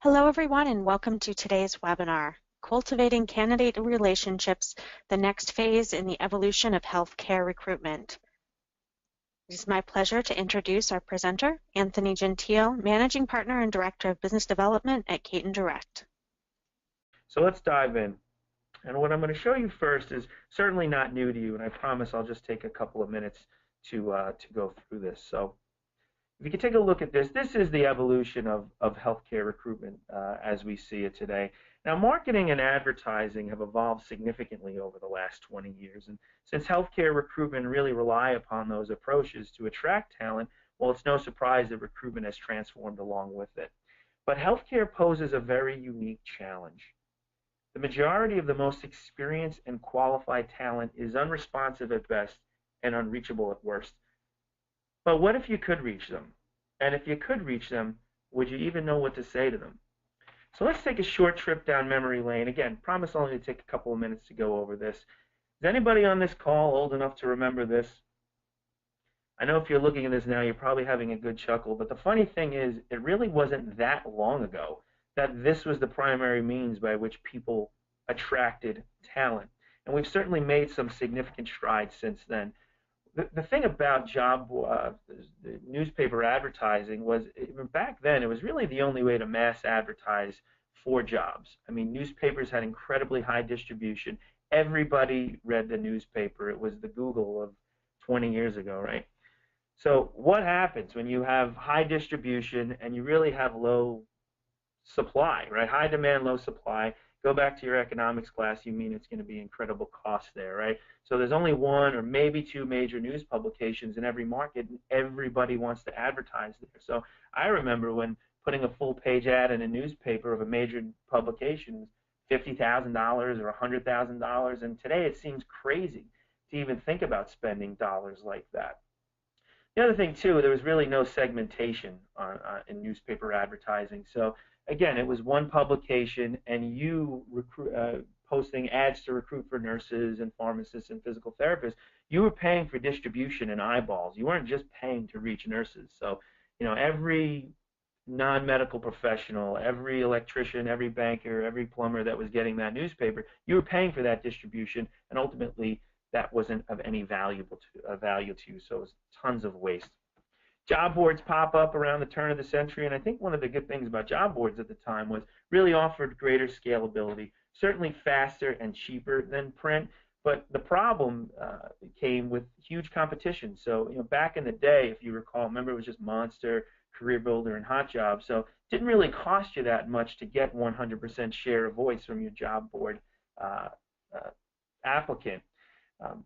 Hello, everyone, and welcome to today's webinar, Cultivating Candidate Relationships, the Next Phase in the Evolution of Healthcare Recruitment. It is my pleasure to introduce our presenter, Anthony Gentile, Managing Partner and Director of Business Development at Katon Direct. So let's dive in. And what I'm going to show you first is certainly not new to you, and I promise I'll just take a couple of minutes to go through this. So if you can take a look at this, this is the evolution of healthcare recruitment as we see it today. Now, marketing and advertising have evolved significantly over the last 20 years. And since healthcare recruitment really rely upon those approaches to attract talent, well, it's no surprise that recruitment has transformed along with it. But healthcare poses a very unique challenge. The majority of the most experienced and qualified talent is unresponsive at best and unreachable at worst. But what if you could reach them? And if you could reach them, would you even know what to say to them? So let's take a short trip down memory lane. Again, promise only to take a couple of minutes to go over this. Is anybody on this call old enough to remember this? I know if you're looking at this now, you're probably having a good chuckle, but the funny thing is, it really wasn't that long ago that this was the primary means by which people attracted talent. And we've certainly made some significant strides since then. The thing about the newspaper advertising was, back then, it was really the only way to mass advertise for jobs. I mean, newspapers had incredibly high distribution. Everybody read the newspaper. It was the Google of 20 years ago, right? So what happens when you have high distribution and you really have low supply, right? High demand, low supply. Go back to your economics class, you mean it's going to be incredible cost there, right? So there's only one or maybe two major news publications in every market, and everybody wants to advertise there. So I remember when putting a full-page ad in a newspaper of a major publication, $50,000 or $100,000, and today it seems crazy to even think about spending dollars like that. The other thing, too, there was really no segmentation in newspaper advertising. So again, it was one publication, and you posting ads to recruit for nurses and pharmacists and physical therapists. You were paying for distribution and eyeballs. You weren't just paying to reach nurses. So, every non-medical professional, every electrician, every banker, every plumber that was getting that newspaper, you were paying for that distribution, and ultimately that wasn't of any value to you. So it was tons of waste. Job boards pop up around the turn of the century, and I think one of the good things about job boards at the time was really offered greater scalability, certainly faster and cheaper than print, but the problem came with huge competition. So, back in the day, if you recall, remember it was just Monster, Career Builder, and Hot Job, so it didn't really cost you that much to get 100% share of voice from your job board applicant.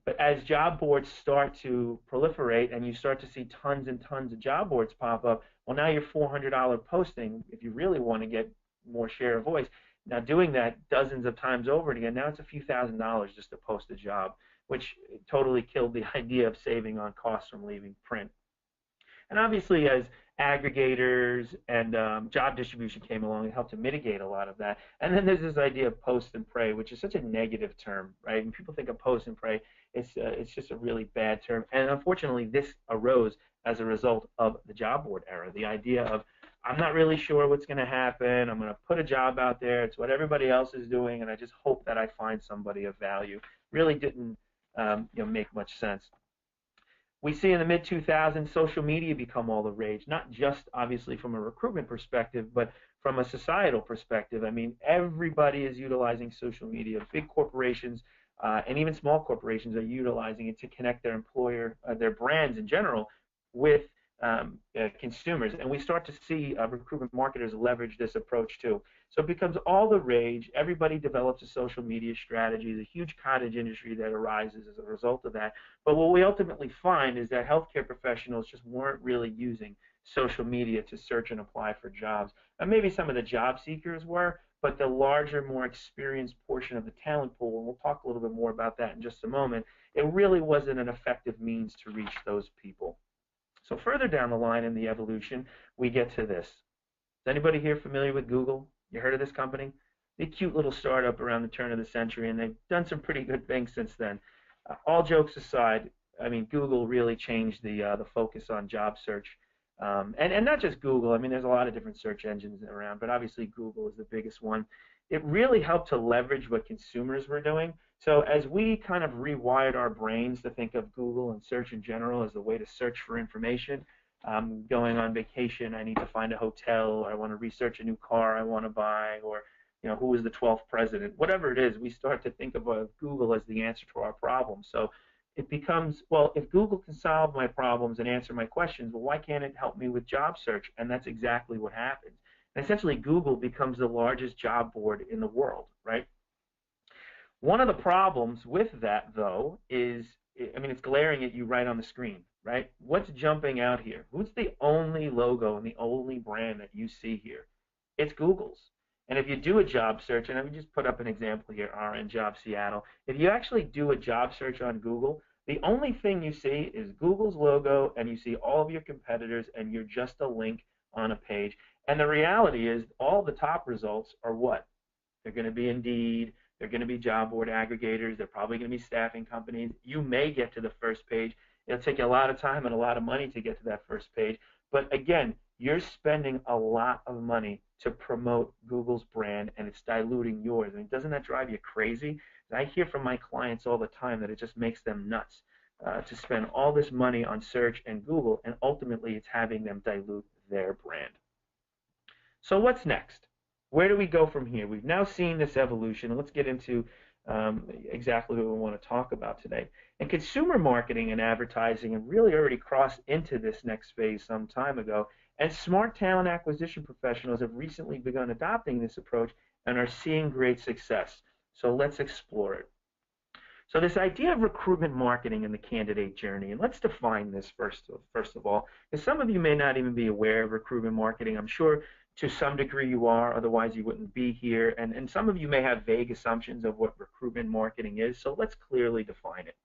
But as job boards start to proliferate and you start to see tons and tons of job boards pop up, well, now your $400 posting, if you really want to get more share of voice, now doing that dozens of times over again, now it's a few $1,000s just to post a job, which totally killed the idea of saving on costs from leaving print. And obviously, as aggregators and job distribution came along, it helped to mitigate a lot of that. And then there's this idea of post and pray, which is such a negative term, right? And people think of post and pray, it's just a really bad term. And unfortunately, this arose as a result of the job board era. The idea of, I'm not really sure what's going to happen. I'm going to put a job out there. It's what everybody else is doing, and I just hope that I find somebody of value. Really didn't make much sense. We see in the mid-2000s social media become all the rage, not just obviously from a recruitment perspective, but from a societal perspective. I mean, everybody is utilizing social media. Big corporations and even small corporations are utilizing it to connect their their brands in general, with consumers. And we start to see recruitment marketers leverage this approach too. So it becomes all the rage. Everybody develops a social media strategy. There's a huge cottage industry that arises as a result of that. But what we ultimately find is that healthcare professionals just weren't really using social media to search and apply for jobs. And maybe some of the job seekers were, but the larger, more experienced portion of the talent pool, and we'll talk a little bit more about that in just a moment, it really wasn't an effective means to reach those people. So further down the line in the evolution, we get to this. Is anybody here familiar with Google? You heard of this company? The cute little startup around the turn of the century, and they've done some pretty good things since then. All jokes aside, I mean, Google really changed the focus on job search. And not just Google. I mean, there's a lot of different search engines around, but obviously Google is the biggest one. It really helped to leverage what consumers were doing. So as we kind of rewired our brains to think of Google and search in general as the way to search for information, going on vacation, I need to find a hotel, or I want to research a new car I want to buy, or who was the 12th president, whatever it is, we start to think of Google as the answer to our problem. So it becomes, well, if Google can solve my problems and answer my questions, well, why can't it help me with job search? And that's exactly what happens. And essentially, Google becomes the largest job board in the world, right? One of the problems with that, though, is, I mean, it's glaring at you right on the screen, right? What's jumping out here? Who's the only logo and the only brand that you see here? It's Google's. And if you do a job search, and let me just put up an example here, RN Job Seattle. If you actually do a job search on Google, the only thing you see is Google's logo, and you see all of your competitors, and you're just a link on a page. And the reality is all the top results are what? They're going to be Indeed. They're going to be job board aggregators. They're probably going to be staffing companies. You may get to the first page. It'll take you a lot of time and a lot of money to get to that first page. But again, you're spending a lot of money to promote Google's brand, and it's diluting yours. I mean, doesn't that drive you crazy? I hear from my clients all the time that it just makes them nuts to spend all this money on search and Google, and ultimately it's having them dilute their brand. So what's next? Where do we go from here? We've now seen this evolution, and let's get into exactly what we want to talk about today. And consumer marketing and advertising have really already crossed into this next phase some time ago, and smart talent acquisition professionals have recently begun adopting this approach and are seeing great success. So let's explore it. So this idea of recruitment marketing in the candidate journey, and let's define this first of all, because some of you may not even be aware of recruitment marketing. I'm sure to some degree you are, otherwise you wouldn't be here. And some of you may have vague assumptions of what recruitment marketing is, so let's clearly define it.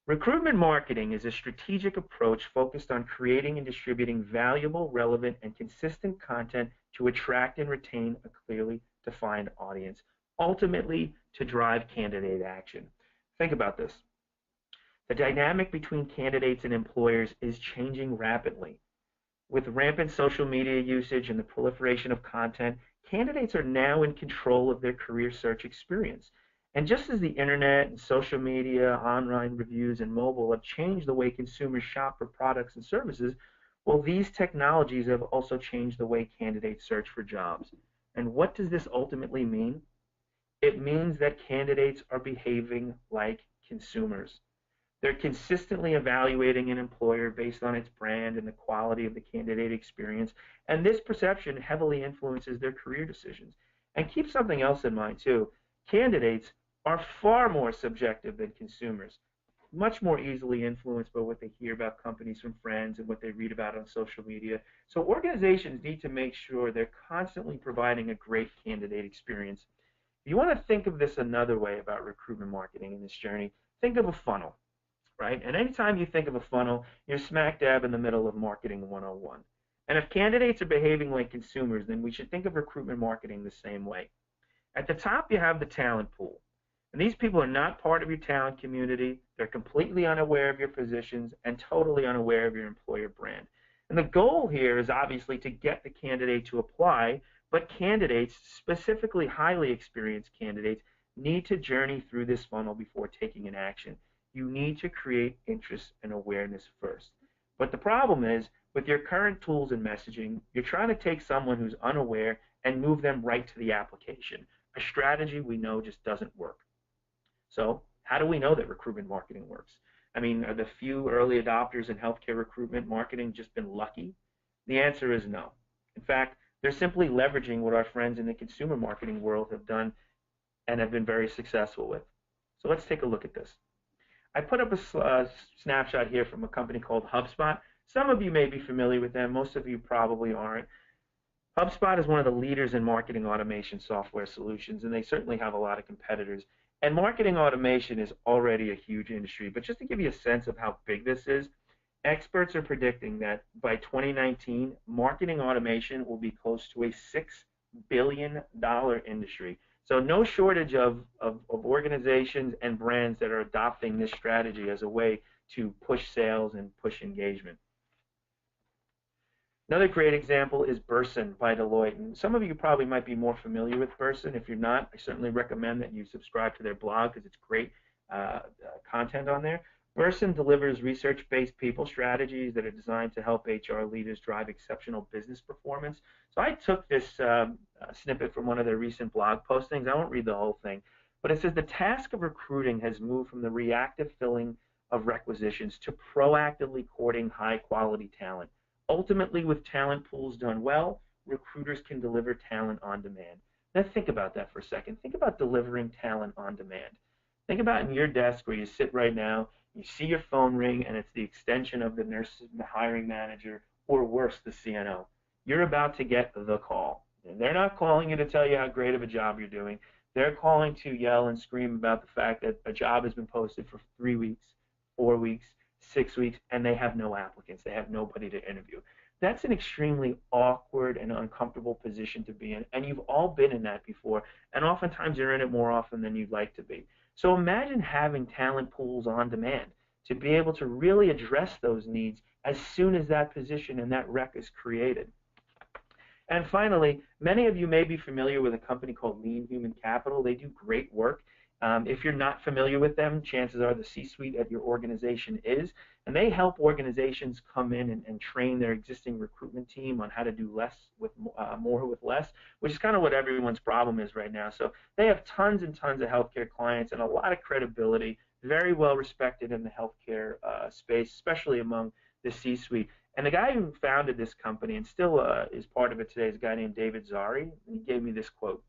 Recruitment marketing is a strategic approach focused on creating and distributing valuable, relevant, and consistent content to attract and retain a clearly defined audience, ultimately to drive candidate action. Think about this. The dynamic between candidates and employers is changing rapidly. With rampant social media usage and the proliferation of content, candidates are now in control of their career search experience. And just as the internet and social media, online reviews, and mobile have changed the way consumers shop for products and services, well, these technologies have also changed the way candidates search for jobs. And what does this ultimately mean? It means that candidates are behaving like consumers. They're consistently evaluating an employer based on its brand and the quality of the candidate experience, and this perception heavily influences their career decisions. And keep something else in mind too. Candidates are far more subjective than consumers, much more easily influenced by what they hear about companies from friends and what they read about on social media. So organizations need to make sure they're constantly providing a great candidate experience. If you want to think of this another way about recruitment marketing in this journey, think of a funnel. Right? And anytime you think of a funnel, you're smack dab in the middle of marketing 101. And if candidates are behaving like consumers, then we should think of recruitment marketing the same way. At the top, you have the talent pool. And these people are not part of your talent community. They're completely unaware of your positions and totally unaware of your employer brand. And the goal here is obviously to get the candidate to apply, but candidates, specifically highly experienced candidates, need to journey through this funnel before taking an action. You need to create interest and awareness first. But the problem is, with your current tools and messaging, you're trying to take someone who's unaware and move them right to the application, a strategy we know just doesn't work. So how do we know that recruitment marketing works? I mean, are the few early adopters in healthcare recruitment marketing just been lucky? The answer is no. In fact, they're simply leveraging what our friends in the consumer marketing world have done and have been very successful with. So let's take a look at this. I put up a snapshot here from a company called HubSpot. Some of you may be familiar with them. Most of you probably aren't. HubSpot is one of the leaders in marketing automation software solutions, and they certainly have a lot of competitors. And marketing automation is already a huge industry. But just to give you a sense of how big this is, experts are predicting that by 2019, marketing automation will be close to a $6 billion industry. So no shortage of organizations and brands that are adopting this strategy as a way to push sales and push engagement. Another great example is Burson by Deloitte. And some of you probably might be more familiar with Burson. If you're not, I certainly recommend that you subscribe to their blog because it's great content on there. Burson delivers research-based people strategies that are designed to help HR leaders drive exceptional business performance. So I took this snippet from one of their recent blog postings. I won't read the whole thing, but it says the task of recruiting has moved from the reactive filling of requisitions to proactively courting high-quality talent. Ultimately, with talent pools done well, recruiters can deliver talent on demand. Now think about that for a second. Think about delivering talent on demand. Think about in your desk where you sit right now, you see your phone ring and it's the extension of the nurse, the hiring manager, or worse, the CNO. You're about to get the call. And they're not calling you to tell you how great of a job you're doing. They're calling to yell and scream about the fact that a job has been posted for 3 weeks, 4 weeks, 6 weeks, and they have no applicants. They have nobody to interview. That's an extremely awkward and uncomfortable position to be in, and you've all been in that before, and oftentimes you're in it more often than you'd like to be. So imagine having talent pools on demand to be able to really address those needs as soon as that position and that rec is created. And finally, many of you may be familiar with a company called Lean Human Capital. They do great work. If you're not familiar with them, chances are the C-suite at your organization is, and they help organizations come in and train their existing recruitment team on how to do less with more with less, which is kind of what everyone's problem is right now. So they have tons and tons of healthcare clients and a lot of credibility, very well respected in the healthcare space, especially among the C-suite. And the guy who founded this company and still is part of it today is a guy named David Zari. And he gave me this quote.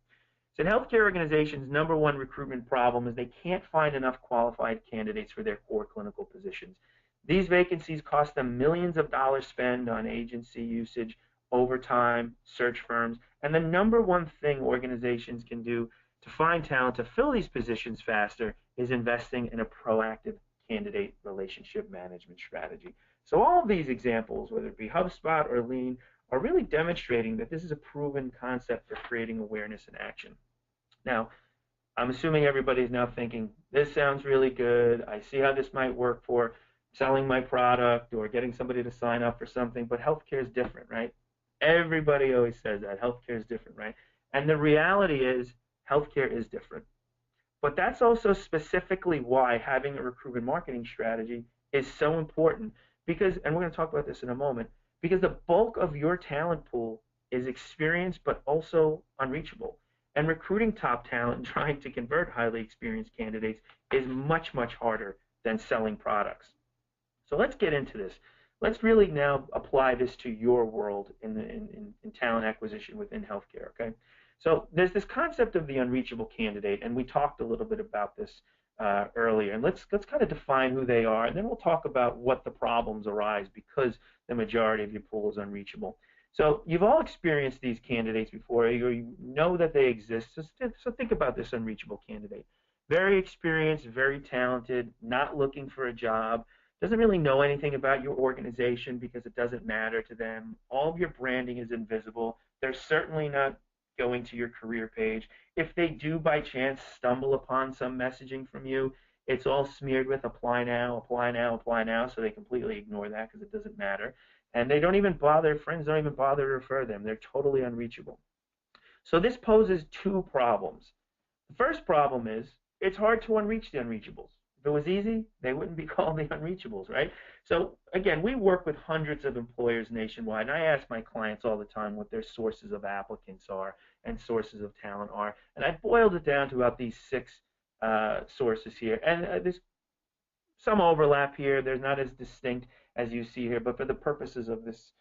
So healthcare organizations' number one recruitment problem is they can't find enough qualified candidates for their core clinical positions. These vacancies cost them millions of dollars spent on agency usage, overtime, search firms, and the number one thing organizations can do to find talent to fill these positions faster is investing in a proactive candidate relationship management strategy. So all of these examples, whether it be HubSpot or Lean, are really demonstrating that this is a proven concept for creating awareness and action. Now, I'm assuming everybody's now thinking, this sounds really good. I see how this might work for selling my product or getting somebody to sign up for something, but healthcare is different, right? Everybody always says that. Healthcare is different, right? And the reality is healthcare is different. But that's also specifically why having a recruitment marketing strategy is so important because, and we're going to talk about this in a moment, because the bulk of your talent pool is experienced but also unreachable. And recruiting top talent and trying to convert highly experienced candidates is much, much harder than selling products. So let's get into this. Let's really now apply this to your world in talent acquisition within healthcare, okay? So there's this concept of the unreachable candidate, and we talked a little bit about this earlier. And let's kind of define who they are, and then we'll talk about what the problems arise because the majority of your pool is unreachable. So you've all experienced these candidates before, or you know that they exist. So think about this unreachable candidate. Very experienced, very talented, not looking for a job, doesn't really know anything about your organization because it doesn't matter to them. All of your branding is invisible. They're certainly not going to your career page. If they do by chance stumble upon some messaging from you, it's all smeared with apply now, apply now, apply now, so they completely ignore that because it doesn't matter. And they don't even bother, friends don't even bother to refer them. They're totally unreachable. So this poses two problems. The first problem is it's hard to unreach the unreachables. If it was easy, they wouldn't be called the unreachables, right? So again, we work with hundreds of employers nationwide, and I ask my clients all the time what their sources of applicants are and sources of talent are. And I boiled it down to about these six sources here. And there's some overlap here. There's not as distinct as you see here, but for the purposes of this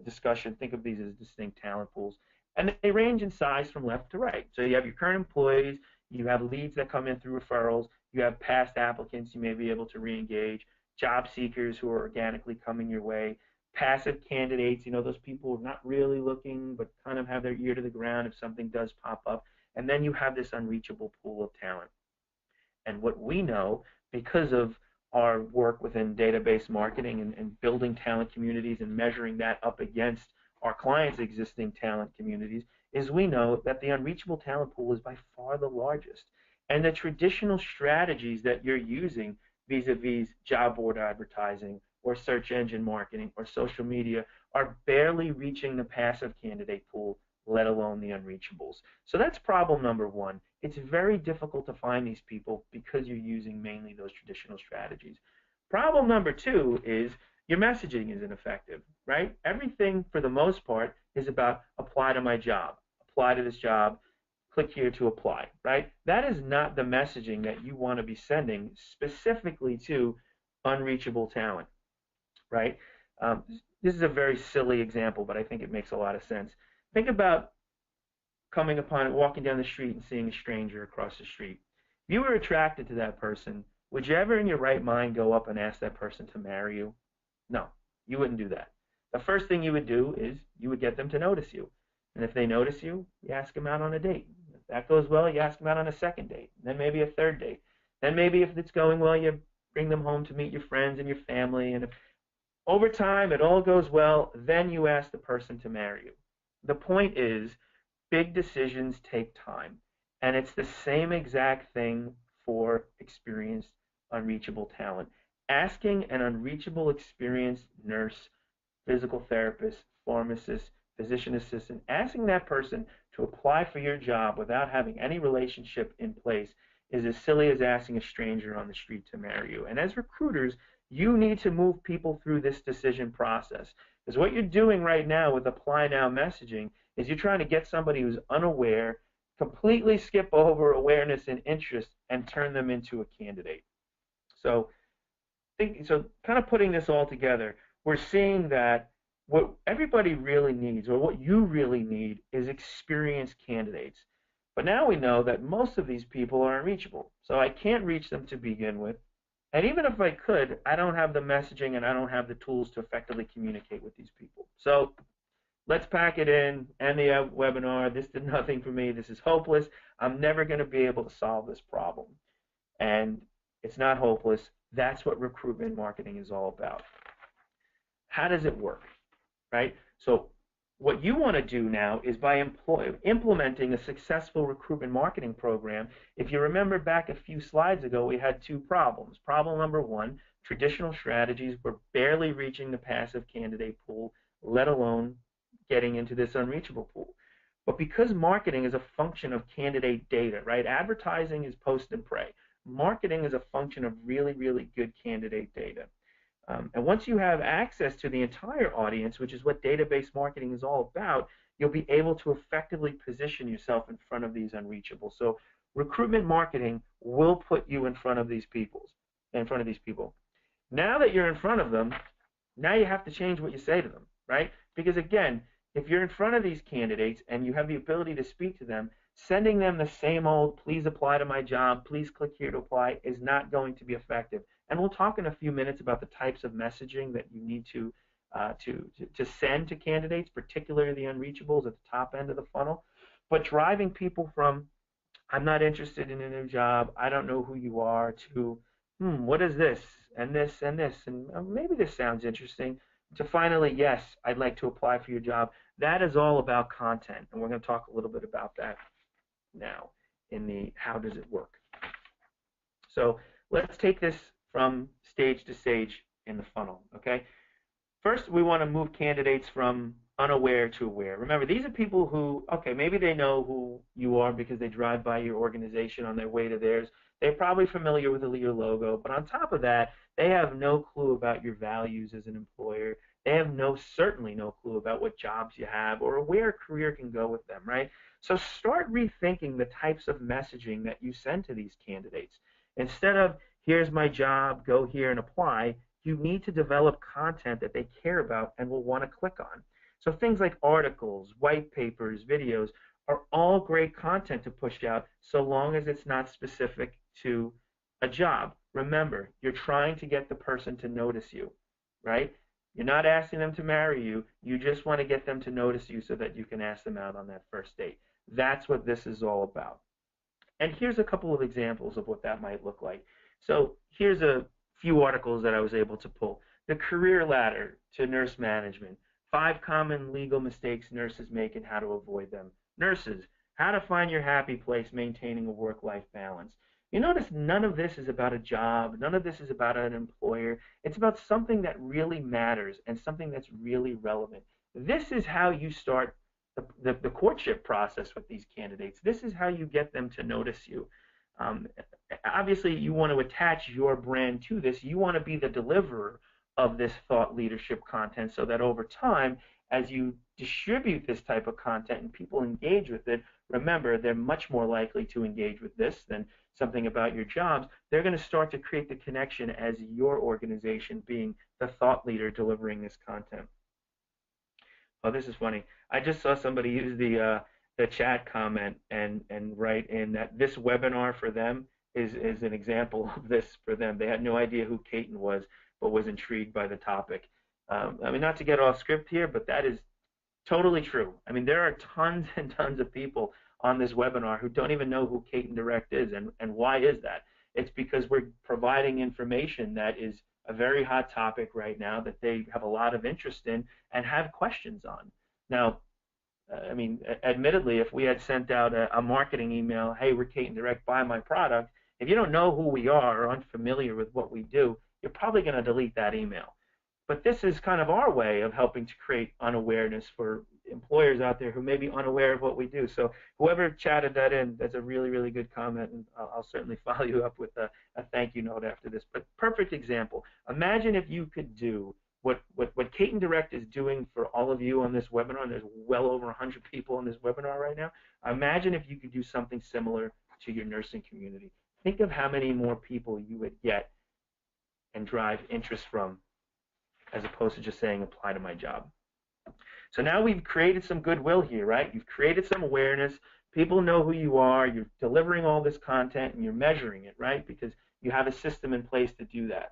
discussion, think of these as distinct talent pools. And they range in size from left to right. So you have your current employees, you have leads that come in through referrals, you have past applicants you may be able to re-engage, job seekers who are organically coming your way, passive candidates, those people who are not really looking but kind of have their ear to the ground if something does pop up, and then you have this unreachable pool of talent. And what we know, because of our work within database marketing and building talent communities and measuring that up against our clients' existing talent communities, is we know that the unreachable talent pool is by far the largest. And the traditional strategies that you're using vis-a-vis job board advertising or search engine marketing or social media are barely reaching the passive candidate pool, let alone the unreachables. So that's problem number one. It's very difficult to find these people because you're using mainly those traditional strategies. Problem number two is your messaging is ineffective, right? Everything, for the most part, is about apply to my job, apply to this job, click here to apply, right? That is not the messaging that you want to be sending specifically to unreachable talent, right? Um, this is a very silly example, but I think it makes a lot of sense. Think about walking down the street and seeing a stranger across the street. If you were attracted to that person, would you ever in your right mind go up and ask that person to marry you? No, you wouldn't do that. The first thing you would do is you would get them to notice you. And if they notice you, you ask them out on a date. If that goes well, you ask them out on a second date, then maybe a third date. Then maybe if it's going well, you bring them home to meet your friends and your family. And if over time it all goes well, then you ask the person to marry you. The point is, big decisions take time. And it's the same exact thing for experienced unreachable talent. Asking an unreachable experienced nurse, physical therapist, pharmacist, physician assistant, asking that person to apply for your job without having any relationship in place is as silly as asking a stranger on the street to marry you. And as recruiters, you need to move people through this decision process. Because what you're doing right now with apply now messaging is you're trying to get somebody who's unaware, completely skip over awareness and interest, and turn them into a candidate. So kind of putting this all together, we're seeing that what everybody really needs, or what you really need, is experienced candidates. But now we know that most of these people are unreachable. So I can't reach them to begin with. And even if I could, I don't have the messaging and I don't have the tools to effectively communicate with these people. So let's pack it in, end the webinar. This did nothing for me. This is hopeless. I'm never going to be able to solve this problem. And it's not hopeless. That's what recruitment marketing is all about. How does it work, right? So what you want to do now is by implementing a successful recruitment marketing program. If you remember back a few slides ago, we had two problems. Problem number one, traditional strategies were barely reaching the passive candidate pool, let alone getting into this unreachable pool. But because marketing is a function of candidate data, right? Advertising is post and pray. Marketing is a function of really, really good candidate data. And once you have access to the entire audience, which is what database marketing is all about, you'll be able to effectively position yourself in front of these unreachable. So recruitment marketing will put you in front of these people. Now that you're in front of them, now you have to change what you say to them, right? Because again, if you're in front of these candidates and you have the ability to speak to them, sending them the same old, please apply to my job, please click here to apply, is not going to be effective. And we'll talk in a few minutes about the types of messaging that you need to send to candidates, particularly the unreachables at the top end of the funnel. But driving people from, I'm not interested in a new job, I don't know who you are, to, what is this, and this, and this, and maybe this sounds interesting, to finally, yes, I'd like to apply for your job. That is all about content, and we're going to talk a little bit about that now in the how does it work. So let's take this from stage to stage in the funnel, okay? First, we want to move candidates from unaware to aware. Remember, these are people who, okay, maybe they know who you are because they drive by your organization on their way to theirs. They're probably familiar with your logo, but on top of that, they have no clue about your values as an employer. They have certainly no clue about what jobs you have or where a career can go with them, right? So start rethinking the types of messaging that you send to these candidates. Instead of, here's my job, go here and apply, you need to develop content that they care about and will want to click on. So things like articles, white papers, videos are all great content to push out so long as it's not specific to a job. Remember, you're trying to get the person to notice you, right? You're not asking them to marry you. You just want to get them to notice you so that you can ask them out on that first date. That's what this is all about. And here's a couple of examples of what that might look like. So here's a few articles that I was able to pull. The Career Ladder to Nurse Management. 5 common legal mistakes nurses make and how to avoid them. Nurses, how to find your happy place maintaining a work-life balance. You notice none of this is about a job. None of this is about an employer. It's about something that really matters and something that's really relevant. This is how you start the courtship process with these candidates. This is how you get them to notice you. Um, Obviously, you want to attach your brand to this. You want to be the deliverer of this thought leadership content so that over time, as you distribute this type of content and people engage with it, remember, they're much more likely to engage with this than something about your jobs. They're going to start to create the connection as your organization being the thought leader delivering this content. Oh, this is funny. I just saw somebody use the chat comment and write in that this webinar for them is an example of this for them. They had no idea who Katon was, but was intrigued by the topic. I mean, not to get off script here, but that is totally true. I mean, there are tons and tons of people on this webinar who don't even know who Katon Direct is, and why is that? It's because we're providing information that is a very hot topic right now that they have a lot of interest in and have questions on. Now, I mean, admittedly, if we had sent out a marketing email, hey, we're Katon Direct, buy my product, if you don't know who we are or unfamiliar with what we do, you're probably going to delete that email. But this is kind of our way of helping to create unawareness for employers out there who may be unaware of what we do. So whoever chatted that in, that's a really, really good comment, and I'll certainly follow you up with a thank you note after this. But perfect example. Imagine if you could do what Katon Direct is doing for all of you on this webinar, and there's well over 100 people on this webinar right now. Imagine if you could do something similar to your nursing community. Think of how many more people you would get and drive interest from, as opposed to just saying apply to my job. So now we've created some goodwill here, right? You've created some awareness. People know who you are. You're delivering all this content and you're measuring it, right? Because you have a system in place to do that.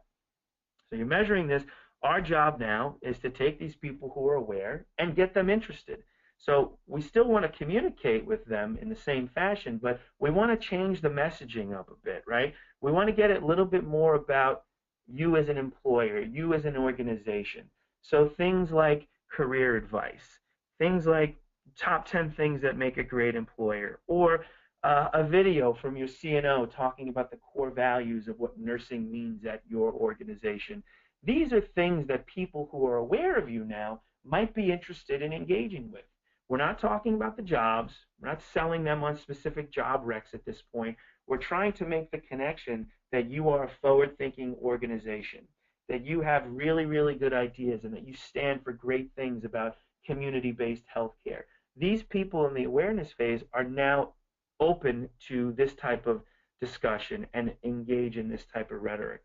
So you're measuring this. Our job now is to take these people who are aware and get them interested. So we still want to communicate with them in the same fashion, but we want to change the messaging up a bit, right? We want to get it a little bit more about you as an employer, you as an organization. So things like career advice, things like top 10 things that make a great employer, or a video from your CNO talking about the core values of what nursing means at your organization. These are things that people who are aware of you now might be interested in engaging with. We're not talking about the jobs. We're not selling them on specific job recs at this point. We're trying to make the connection that you are a forward-thinking organization, that you have really, really good ideas, and that you stand for great things about community-based healthcare. These people in the awareness phase are now open to this type of discussion and engage in this type of rhetoric.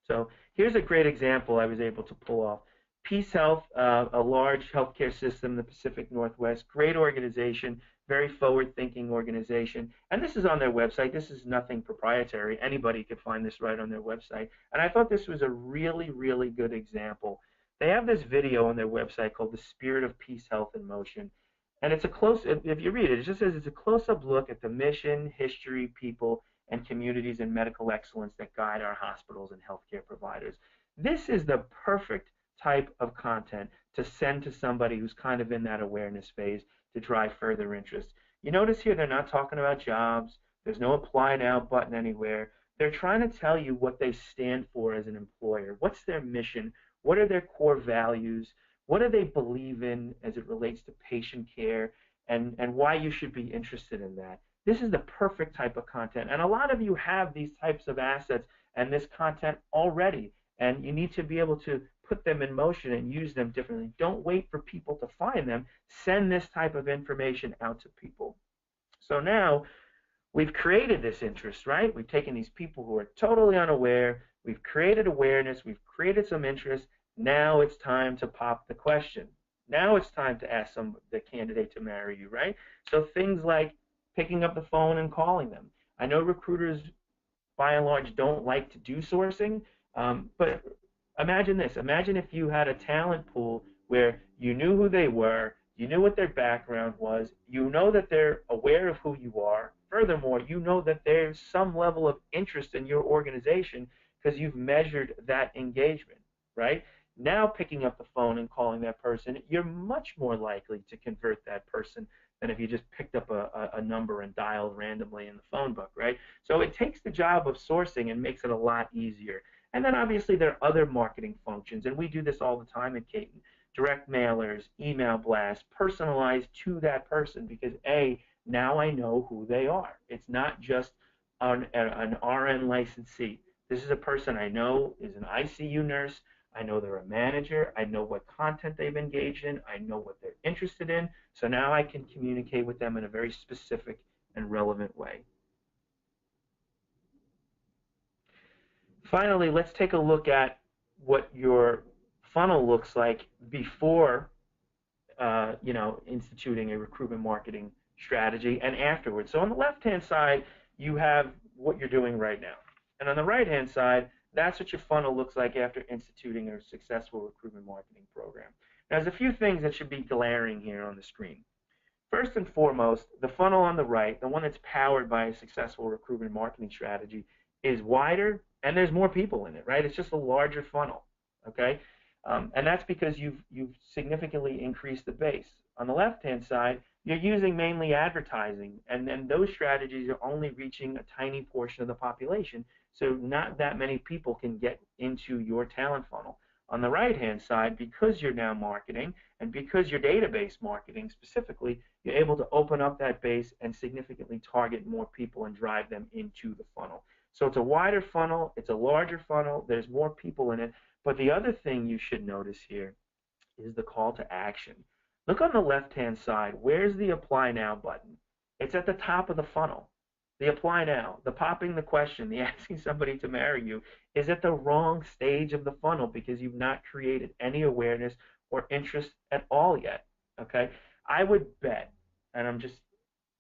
So here's a great example I was able to pull off. Peace Health, a large healthcare system in the Pacific Northwest, great organization, very forward-thinking organization. And this is on their website. This is nothing proprietary. Anybody could find this right on their website. And I thought this was a really, really good example. They have this video on their website called The Spirit of Peace Health in Motion. And it's a close, if you read it, it just says it's a close-up look at the mission, history, people, and communities and medical excellence that guide our hospitals and healthcare providers. This is the perfect type of content to send to somebody who's kind of in that awareness phase to drive further interest. You notice here they're not talking about jobs. There's no apply now button anywhere. They're trying to tell you what they stand for as an employer. What's their mission? What are their core values? What do they believe in as it relates to patient care, and why you should be interested in that? This is the perfect type of content. And a lot of you have these types of assets and this content already. And you need to be able to put them in motion and use them differently. Don't wait for people to find them. Send this type of information out to people. So now we've created this interest, right? We've taken these people who are totally unaware. We've created awareness. We've created some interest. Now it's time to pop the question. Now it's time to ask the candidate to marry you, right? So things like picking up the phone and calling them. I know recruiters, by and large, don't like to do sourcing, but imagine this. Imagine if you had a talent pool where you knew who they were, you knew what their background was, you know that they're aware of who you are. Furthermore, you know that there's some level of interest in your organization because you've measured that engagement, right? Now picking up the phone and calling that person, you're much more likely to convert that person than if you just picked up a number and dialed randomly in the phone book, right? So it takes the job of sourcing and makes it a lot easier. And then obviously there are other marketing functions, and we do this all the time at Katon. Direct mailers, email blasts, personalized to that person, because now I know who they are. It's not just an RN licensee. This is a person I know is an ICU nurse. I know they're a manager. I know what content they've engaged in. I know what they're interested in. So now I can communicate with them in a very specific and relevant way. Finally, let's take a look at what your funnel looks like before instituting a recruitment marketing strategy and afterwards. So on the left-hand side, you have what you're doing right now. And on the right-hand side, that's what your funnel looks like after instituting a successful recruitment marketing program. Now, there's a few things that should be glaring here on the screen. First and foremost, the funnel on the right, the one that's powered by a successful recruitment marketing strategy, is wider and there's more people in it, right? It's just a larger funnel, okay? And that's because you've significantly increased the base. On the left-hand side, you're using mainly advertising, and then those strategies are only reaching a tiny portion of the population, so not that many people can get into your talent funnel. On the right-hand side, because you're now marketing, and because you're database marketing specifically, you're able to open up that base and significantly target more people and drive them into the funnel. So it's a wider funnel, it's a larger funnel, there's more people in it. But the other thing you should notice here is the call to action. Look on the left-hand side. Where's the Apply Now button? It's at the top of the funnel. The Apply Now, the popping the question, the asking somebody to marry you is at the wrong stage of the funnel because you've not created any awareness or interest at all yet. Okay? I would bet, and I'm just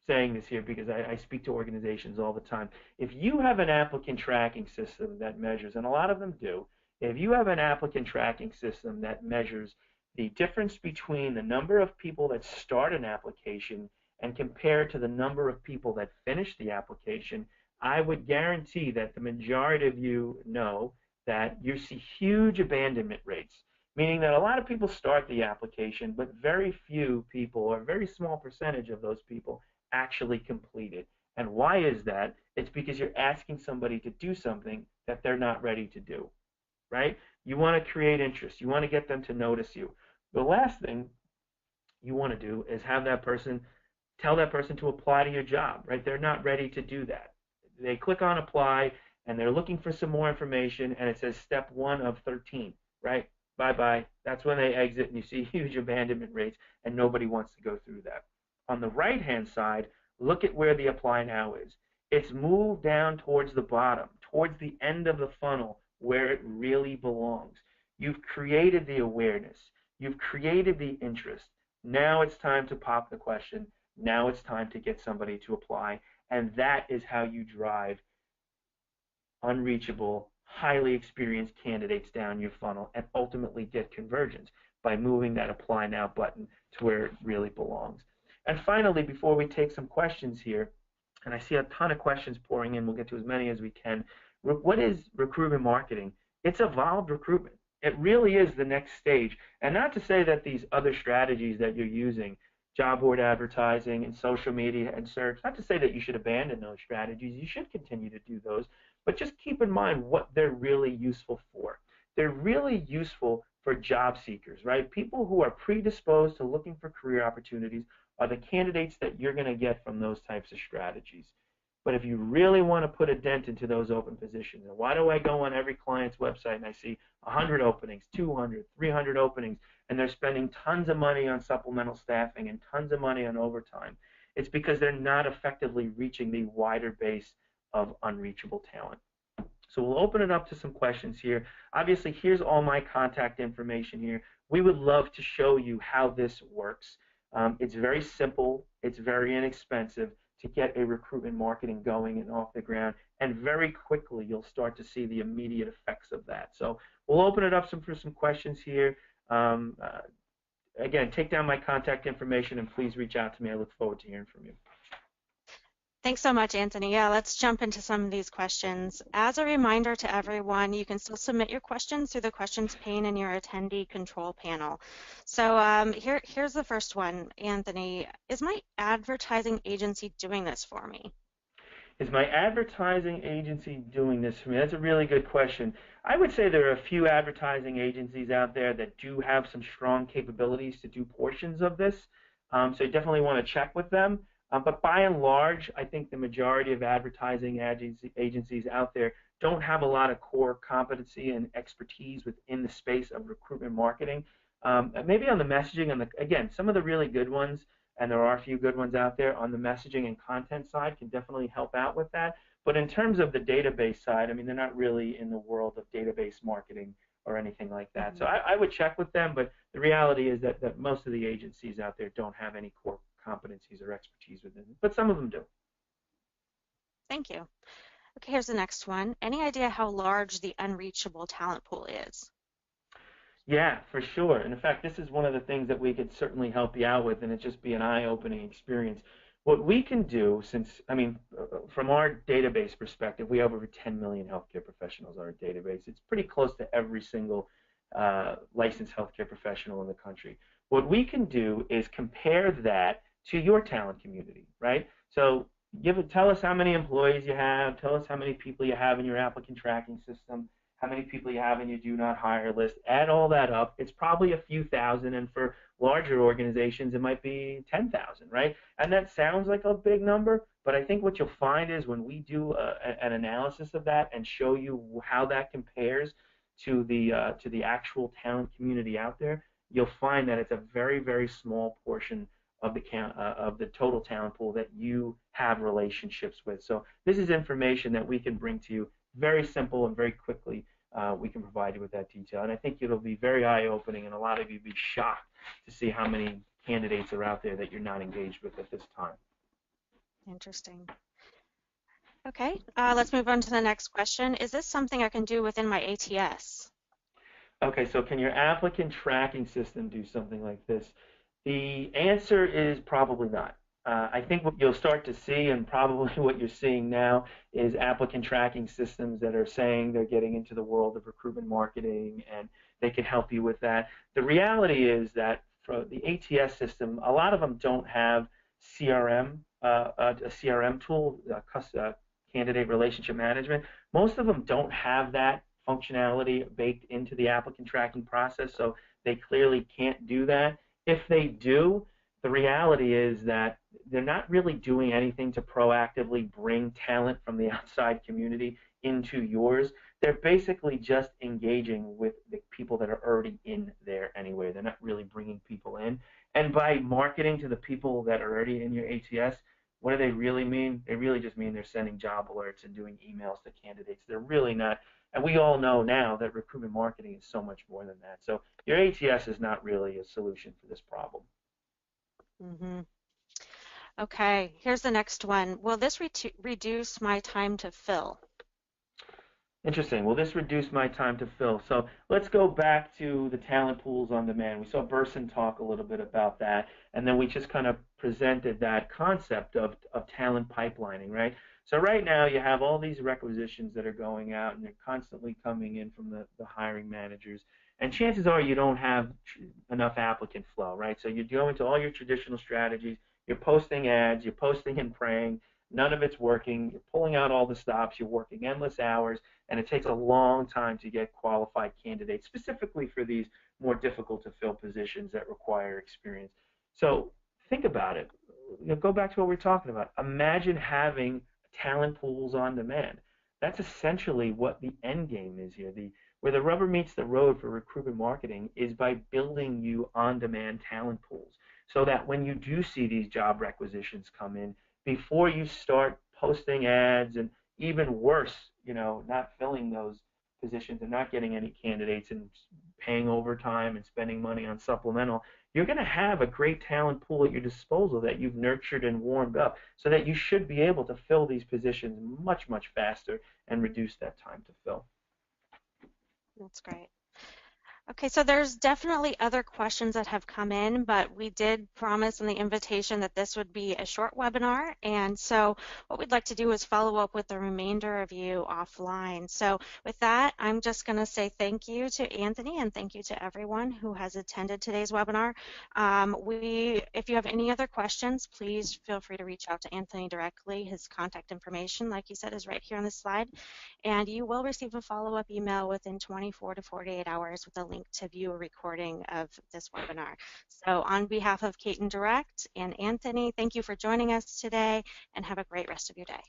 saying this here because I speak to organizations all the time, if you have an applicant tracking system that measures, and a lot of them do, if you have an applicant tracking system that measures the difference between the number of people that start an application and compared to the number of people that finish the application, I would guarantee that the majority of you know that you see huge abandonment rates, meaning that a lot of people start the application, but very few people, or a very small percentage of those people, actually complete it. And why is that? It's because you're asking somebody to do something that they're not ready to do. Right? You want to create interest. You want to get them to notice you. The last thing you want to do is have that person tell that person to apply to your job, right? They're not ready to do that. They click on apply and they're looking for some more information and it says step 1 of 13, right? Bye-bye. That's when they exit and you see huge abandonment rates and nobody wants to go through that. On the right-hand side, look at where the apply now is. It's moved down towards the bottom, towards the end of the funnel, where it really belongs. You've created the awareness. You've created the interest. Now it's time to pop the question. Now it's time to get somebody to apply. And that is how you drive unreachable, highly experienced candidates down your funnel and ultimately get conversions by moving that apply now button to where it really belongs. And finally, before we take some questions here, and I see a ton of questions pouring in, we'll get to as many as we can. What is recruitment marketing? It's evolved recruitment. It really is the next stage. And not to say that these other strategies that you're using, job board advertising and social media and search, not to say that you should abandon those strategies. You should continue to do those. But just keep in mind what they're really useful for. They're really useful for job seekers, right? People who are predisposed to looking for career opportunities are the candidates that you're going to get from those types of strategies. But if you really want to put a dent into those open positions, and why do I go on every client's website and I see 100 openings, 200, 300 openings, and they're spending tons of money on supplemental staffing and tons of money on overtime? It's because they're not effectively reaching the wider base of unreachable talent. So we'll open it up to some questions here. Obviously, here's all my contact information here. We would love to show you how this works. It's very simple. It's very inexpensive to get a recruitment marketing going and off the ground, and very quickly you'll start to see the immediate effects of that. So we'll open it up for some questions here. Again, take down my contact information and please reach out to me. I look forward to hearing from you. Thanks so much, Anthony. Yeah, let's jump into some of these questions. As a reminder to everyone, you can still submit your questions through the questions pane in your attendee control panel. So here's the first one, Anthony. Is my advertising agency doing this for me? Is my advertising agency doing this for me? That's a really good question. I would say there are a few advertising agencies out there that do have some strong capabilities to do portions of this. So you definitely want to check with them. But by and large, I think the majority of advertising agencies out there don't have a lot of core competency and expertise within the space of recruitment marketing. Maybe on the messaging, again, some of the really good ones, and there are a few good ones out there on the messaging and content side, can definitely help out with that. But in terms of the database side, I mean, they're not really in the world of database marketing or anything like that. So Mhm. I would check with them, but the reality is that most of the agencies out there don't have any core competencies or expertise within it, but some of them do. Thank you. Okay, here's the next one. Any idea how large the unreachable talent pool is? Yeah, for sure. And in fact, this is one of the things that we could certainly help you out with, and it just be an eye-opening experience. What we can do, since, I mean, from our database perspective, we have over 10 million healthcare professionals on our database. It's pretty close to every single licensed healthcare professional in the country. What we can do is compare that to your talent community, right? So tell us how many employees you have, tell us how many people you have in your applicant tracking system, how many people you have in your do not hire list, add all that up, it's probably a few thousand, and for larger organizations, it might be 10,000, right? And that sounds like a big number, but I think what you'll find is when we do an analysis of that and show you how that compares to the actual talent community out there, you'll find that it's a very, very small portion of the total talent pool that you have relationships with. So this is information that we can bring to you very simple and very quickly. We can provide you with that detail. And I think it'll be very eye-opening, and a lot of you will be shocked to see how many candidates are out there that you're not engaged with at this time. Interesting. Okay, let's move on to the next question. Is this something I can do within my ATS? Okay, so can your applicant tracking system do something like this? The answer is probably not. I think what you'll start to see, and probably what you're seeing now, is applicant tracking systems that are saying they're getting into the world of recruitment marketing and they can help you with that. The reality is that for the ATS system, a lot of them don't have CRM, a CRM tool, candidate relationship management. Most of them don't have that functionality baked into the applicant tracking process, so they clearly can't do that. If they do, the reality is that they're not really doing anything to proactively bring talent from the outside community into yours. They're basically just engaging with the people that are already in there anyway. They're not really bringing people in. And by marketing to the people that are already in your ATS, what do they really mean? They really just mean they're sending job alerts and doing emails to candidates. They're really not, and we all know now that recruitment marketing is so much more than that. So your ATS is not really a solution for this problem. Mm-hmm. Okay, here's the next one. Will this reduce my time to fill? Interesting. Will this reduce my time to fill? So let's go back to the talent pools on demand. We saw Burson talk a little bit about that, and then we just kind of presented that concept of talent pipelining, right? So right now you have all these requisitions that are going out, and they're constantly coming in from the hiring managers. And chances are you don't have enough applicant flow, right? So you're going to all your traditional strategies. You're posting ads, you're posting and praying. None of it's working. You're pulling out all the stops. You're working endless hours, and it takes a long time to get qualified candidates, specifically for these more difficult to fill positions that require experience. So think about it. Go back to what we're talking about. Imagine having talent pools on demand. That's essentially what the end game is here. Where the rubber meets the road for recruitment marketing is by building you on-demand talent pools, so that when you do see these job requisitions come in, before you start posting ads, and even worse, not filling those positions and not getting any candidates and paying overtime and spending money on supplemental, you're going to have a great talent pool at your disposal that you've nurtured and warmed up, so that you should be able to fill these positions much, much faster and reduce that time to fill. That's great. Okay, so there's definitely other questions that have come in, but we did promise in the invitation that this would be a short webinar. And so what we'd like to do is follow up with the remainder of you offline. So with that, I'm just going to say thank you to Anthony and thank you to everyone who has attended today's webinar. If you have any other questions, please feel free to reach out to Anthony directly. His contact information, like you said, is right here on the slide. And you will receive a follow-up email within 24 to 48 hours with a link to view a recording of this webinar. So on behalf of Katon Direct and Anthony, thank you for joining us today and have a great rest of your day.